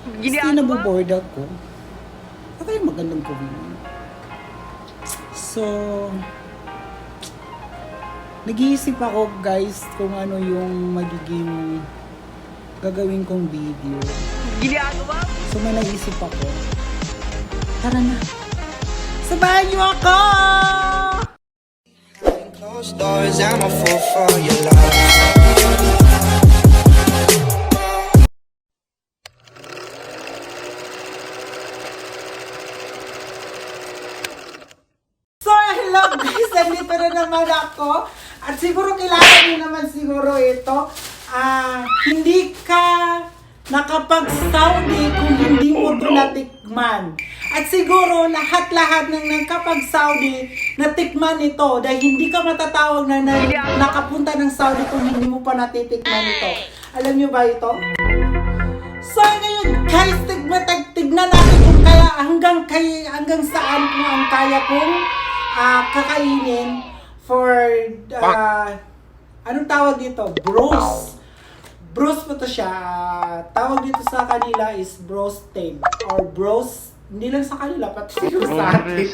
Kasi naboboard ako. Baka yung magandang gawin. So, nag-iisip ako guys kung ano yung magiging gagawin kong video. So, may naisip ako. Tara na. Sabahan niyo ako! Closed doors, I'm a fool for your love. So, hello guys! Nandito na naman ako. At siguro kilala niyo naman siguro ito. Hindi ka nakapag-Saudi kung hindi mo ito natikman. At siguro lahat-lahat ng nagkapag-Saudi natikman ito dahil hindi ka matatawag na nakapunta ng Saudi kung hindi mo pa natitikman ito. Alam niyo ba ito? So ngayon guys, tignan natin kung kaya hanggang saan kung ang kaya kong kakainin for anong tawag dito? Bros. Bros po to siya. Tawag dito sa kanila is broasted or bros. Hindi lang sa kanila, pati siguro sa atin.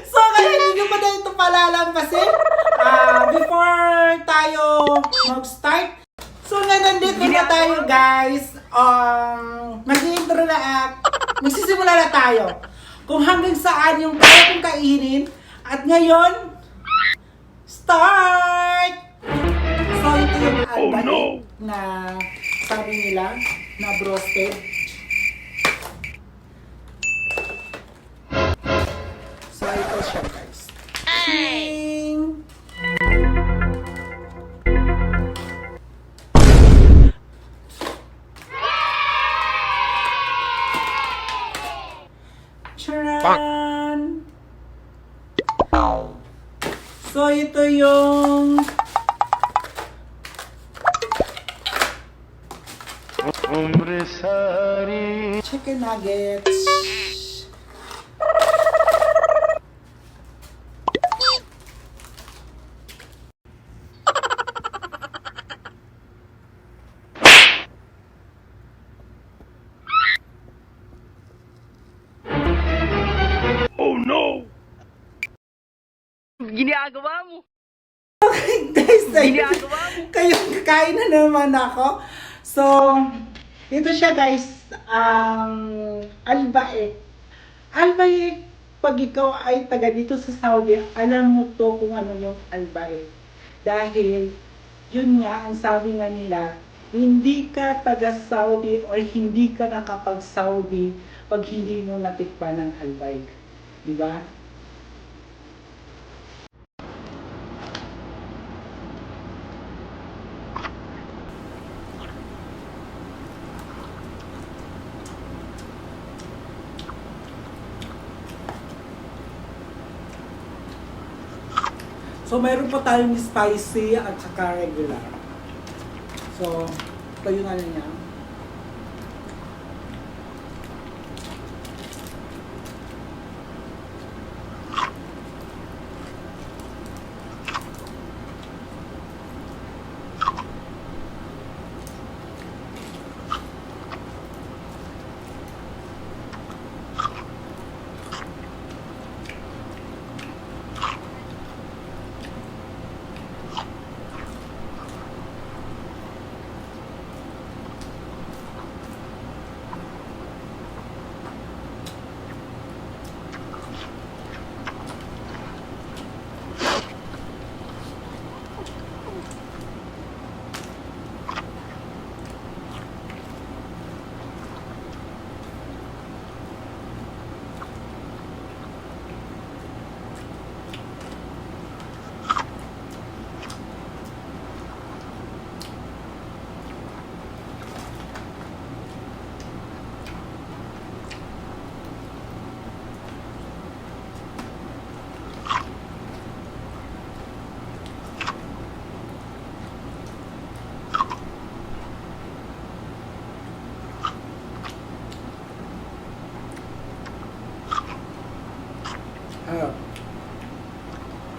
So, kaya hindi ko pa na ito palalampasin. Before tayo mag-start. So, nandito na tayo, guys. Mag-intro na, magsisimula na tayo. Kung hanggang saan yung kaya kong kainin. At ngayon, start! So, ito yung albay na sabi nila na broasted. So, ito siya, guys. Ching! Charan! So, ito yung chicken nuggets. Oh no! Ginagawa mo. Guys, kayong kakain na naman ako. So, ito siya guys, albaik. Albaik, pag ikaw ay taga dito sa Saudi, alam mo to kung ano yung albaik. Dahil, yun nga, ang sabi nga nila, hindi ka taga Saudi or hindi ka nakapag-Saudi pag hindi mo natikpan ng albaik. Diba? So, mayroon pa tayong spicy at saka regular. So, kayo na niya.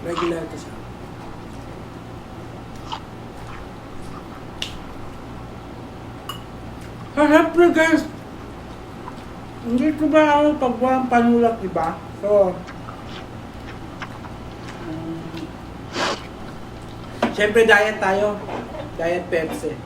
Regular ito siya. Siyempre guys, hindi ko ba ako pag walang panulak, diba? So, siyempre diet tayo. Diet Pepsi.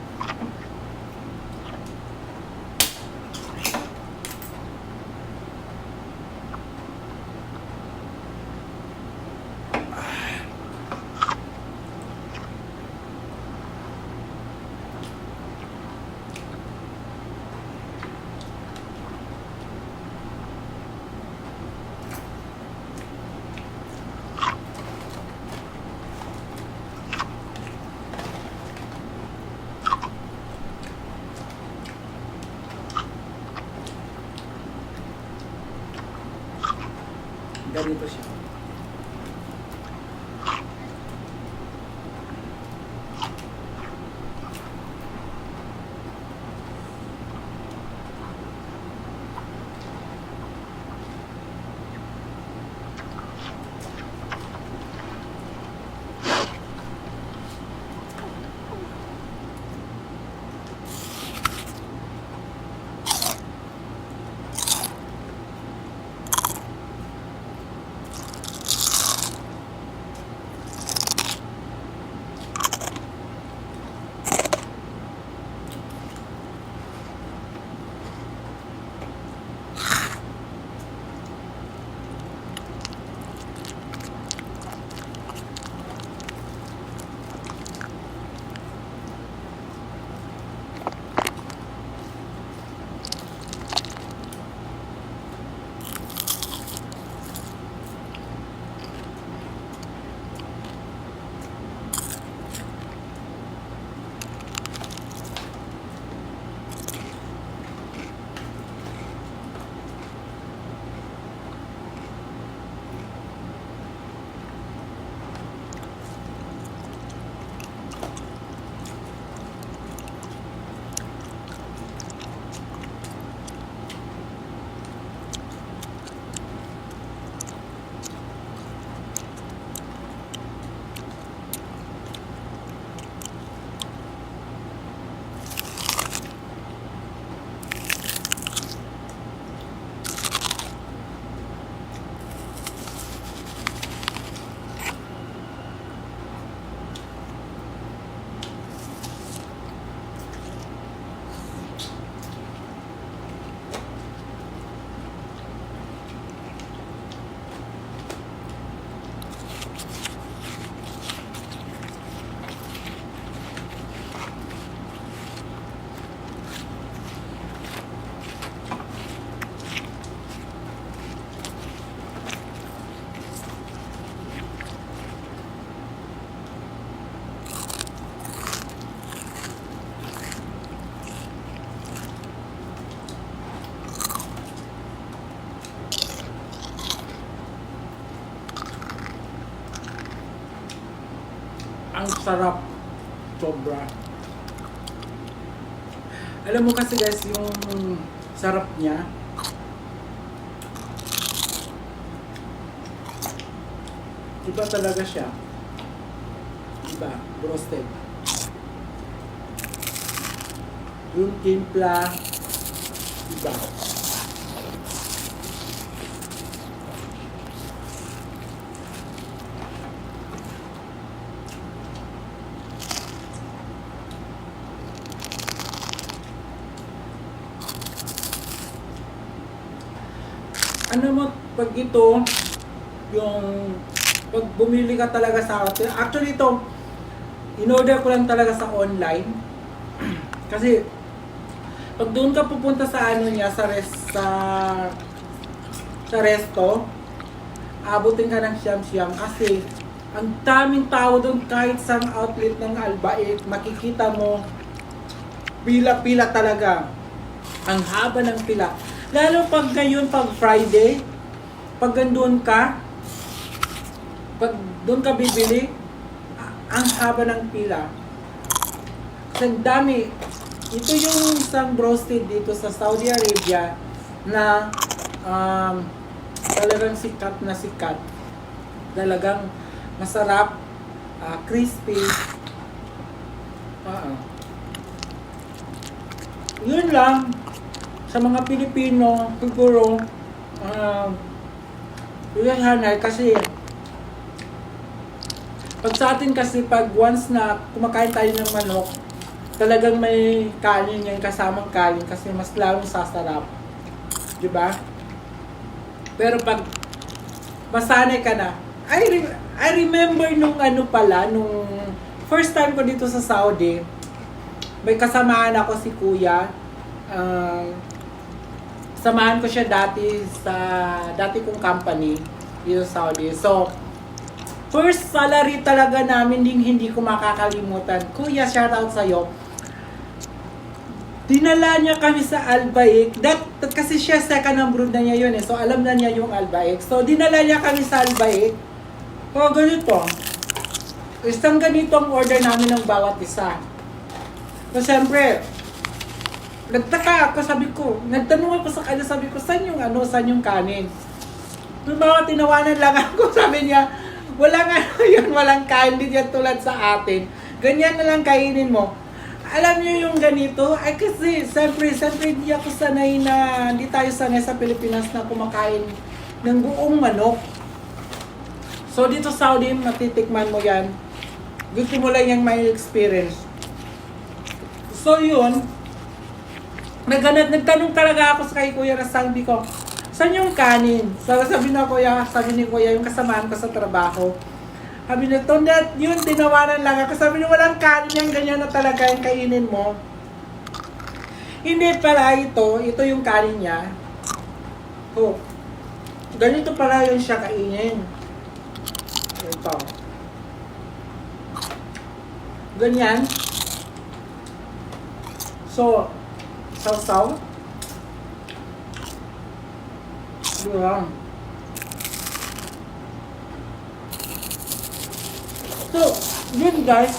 Ganito siya. Ang sarap. Sobra. Alam mo kasi guys, yung sarap niya, iba talaga siya. Iba. Roasted. Yung timpla, iba. Ano mo, pag ito, yung pag bumili ka talaga sa atin, actually ito, in-order ko lang talaga sa online. Kasi, pag doon ka pupunta sa ano niya, sa resto, abutin ka ng siyam-siyam kasi ang daming tao doon kahit sa outlet ng Albait, makikita mo pila-pila talaga. Ang haba ng pila. Lalo pag ngayon, pag Friday, pag doon ka, pag doon ka bibili, ang haba ng pila. Kasi ang dami. Ito yung isang roasted dito sa Saudi Arabia na talagang sikat na sikat. Talagang masarap, crispy. yun lang. Sa mga Pilipino, siguro, yun hanay kasi pag sa atin kasi pag once na kumakain tayo ng manok, talagang may kanin yan, kasamang kanin kasi mas lalong sasarap. Diba? Pero pag masanay ka na, I remember nung nung first time ko dito sa Saudi, may kasamaan ako si Kuya. Samahan ko siya dati sa dati kong company dito sa Saudi. So, first salary talaga namin hindi ko makakalimutan. Kuya, shout out sa'yo. Dinala niya kami sa Albaik. Kasi siya second ang brood na niya yun eh. So, alam na niya yung Albaik. So, dinala niya kami sa Albaik. O, ganito. Isang ganito ang order namin ng bawat isa. So, siyempre, nagtaka ako, nagtanong ako sa kanya, sabi ko, saan yung kanin? Yung mga tinawanan lang ako, sabi niya, walang yun, walang kain din yan tulad sa atin. Ganyan na lang kainin mo. Alam niyo yung ganito? Ay kasi, siyempre hindi tayo sanay sa Pilipinas na kumakain ng buong manok. So dito sa Saudi, matitikman mo yan. Gusto mo lang yung may experience. So yun, nagtanong talaga ako sa kay Kuya na sabi ko, saan yung kanin? Sabi ni Kuya, yung kasamaan ko sa trabaho. Sabi niya, yun, tinawanan lang ako. Sabi niya, walang kanin yan, ganyan na talaga yung kainin mo. Hindi pala ito yung kanin niya. Oh, ganito pala yun siya kainin. Ito. Ganyan. So, sausaw. Diba? So, yun guys,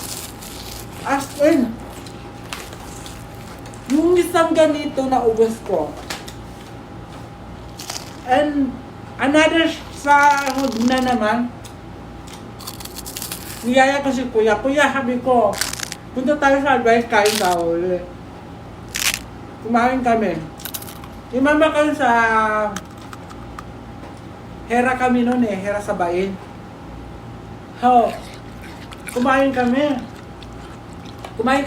as in, yung isang ganito na ubos ko. And, another sahod na naman, niyaya ko si Kuya. Kuya, sabi ko, punta tayo sa advice, kain ka ulit. Kumain kami. Imama kami sa Hera kami noon eh, Hera sa Bain. So, kumain kami.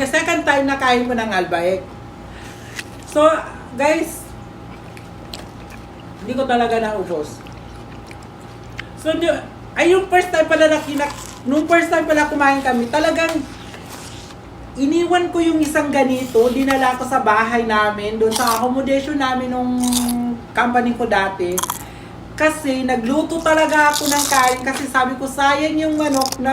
Second time na kain ko ng Albaik. So, guys, hindi ko talaga naubos. So, yung first time pala nung first time pala kumain kami, talagang iniwan ko yung isang ganito, dinala ko sa bahay namin, doon sa accommodation namin nung company ko dati. Kasi nagluto talaga ako ng kain kasi sabi ko sayang yung manok na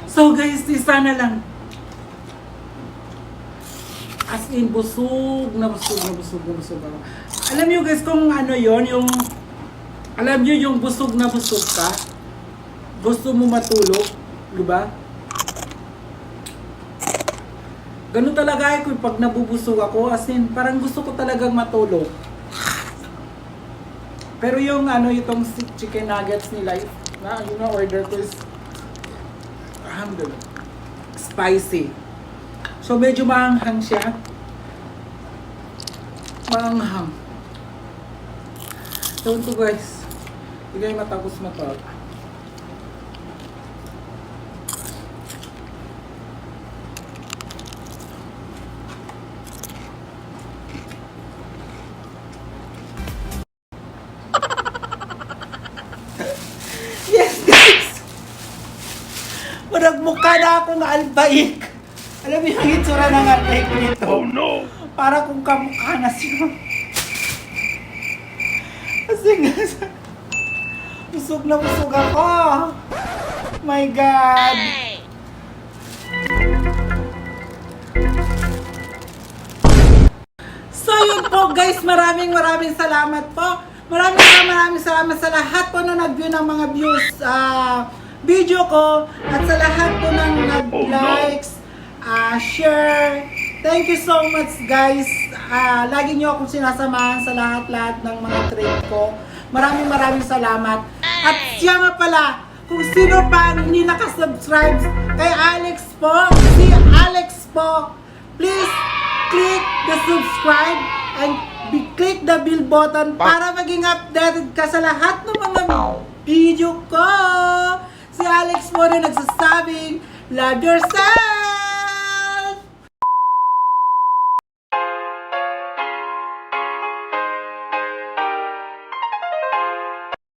So guys, isa na lang. As in, busog na busog na busog na busog ako. Alam niyo guys kung ano yon, yung alam niyo yung busog na busog ka, gusto mo matulog, di ba? Ganun talaga ako pag nabubusog ako, as in, parang gusto ko talagang matulog. Pero yung ano, itong chicken nuggets nila, na yung order ko is alhamdulillah, spicy. So medyo maanghang siya. Maanghang. So ito guys, hindi kayo matapos matawag. Yes guys! Nagmukha na akong albaik. Alam mo yung itsura ng albaik nito? Oh no! Para kung kamukha na siya. Kasi nga, busog na busog ako. My God! So yun po guys, maraming salamat po. Maraming salamat sa lahat po na nag-view ng mga views video ko at sa lahat po ng nag-likes, share. Thank you so much guys. Lagi nyo akong sinasamahan sa lahat-lahat ng mga trip ko. Maraming salamat. At siya nga pala, kung sino pa hindi nakasubscribe kay Alex po, si Alex po, please click the subscribe and click the bell button para maging updated ka sa lahat ng mga video ko. Si Alex po na nagsasabing, love yourself!